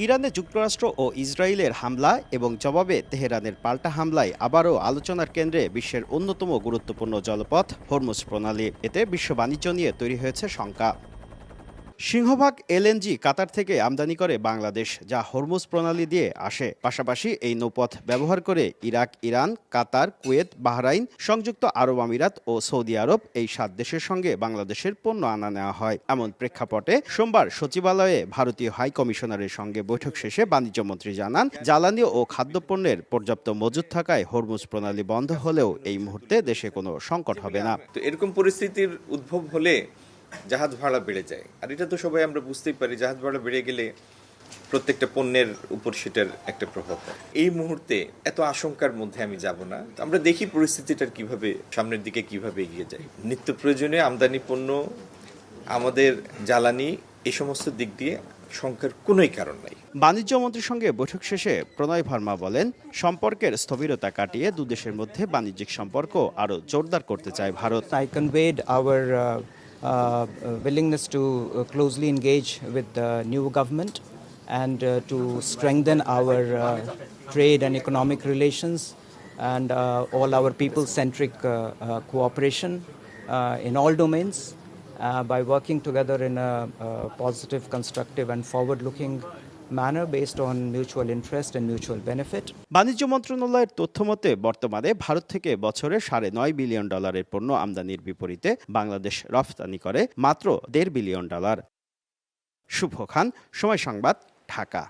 ইরানে যুক্তরাষ্ট্র ও ইসরায়েলের হামলা এবং জবাবে তেহরানের পাল্টা হামলায় আবারও আলোচনার কেন্দ্রে বিশ্বের অন্যতম গুরুত্বপূর্ণ জলপথ হরমুজ প্রণালী। এতে বিশ্ব বাণিজ্য নিয়ে তৈরি হয়েছে শঙ্কা। সিংহভাগ এলএনজি কাতার থেকে আমদানি করে বাংলাদেশ, যা হরমুজ প্রণালী দিয়ে আসে। পাশাপাশি এই নৌপথ ব্যবহার করে ইরাক, ইরান, কাতার, কুয়েত, বাহরাইন, সংযুক্ত আরব আমিরাত ও সৌদি আরব এই 7 দেশের সঙ্গে বাংলাদেশের পণ্য আনা নেওয়া হয়। এমন প্রেক্ষাপটে সোমবার সচিবালয়ে ভারতীয় হাই কমিশনারের সঙ্গে বৈঠক শেষে বাণিজ্যমন্ত্রী জানান, জ্বালানি ও খাদ্যপণ্যের পর্যাপ্ত মজুত থাকায় হরমুজ প্রণালী বন্ধ হলেও এই মুহূর্তে দেশে কোনো সংকট হবে না। তো এরকম পরিস্থিতির উদ্ভব হলে জাহাজ ভাড়া বেড়ে যায়, আর এটা তো সবাই আমরা বুঝতেই পারি। জাহাজ ভাড়া বেড়ে গেলে প্রত্যেকটা পণ্যের উপর সেটার একটা প্রভাব হয়। এই মুহূর্তে এত আশঙ্কার মধ্যে আমি যাব না। আমরা দেখি পরিস্থিতিটার কিভাবে সামনের দিকে কিভাবে এগিয়ে যায়। নিত্য প্রয়োজনীয় আমদানি পণ্য, আমাদের জ্বালানি, এই সমস্ত দিক দিয়ে শঙ্কার কোনোই কারণ নাই। বাণিজ্য মন্ত্রীর সঙ্গে বৈঠক শেষে প্রণয় ভার্মা বলেন, সম্পর্কের স্থবিরতা কাটিয়ে দুদেশের মধ্যে বাণিজ্যিক সম্পর্ক আরও জোরদার করতে চায় Bharat. I conveyed our willingness to closely engage with the new government and to strengthen our trade and economic relations and all our people-centric cooperation in all domains by working together in a positive, constructive and forward-looking manner based on mutual interest and mutual benefit. বাণিজ্য মন্ত্রণালয়ের তথ্যমতে বর্তমানে ভারত থেকে বছরে $9.5 billion পণ্য আমদানির বিপরীতে বাংলাদেশ রফতানি করে মাত্র $1.5 বিলিয়ন। শুভ খান, সময় সংবাদ, ঢাকা।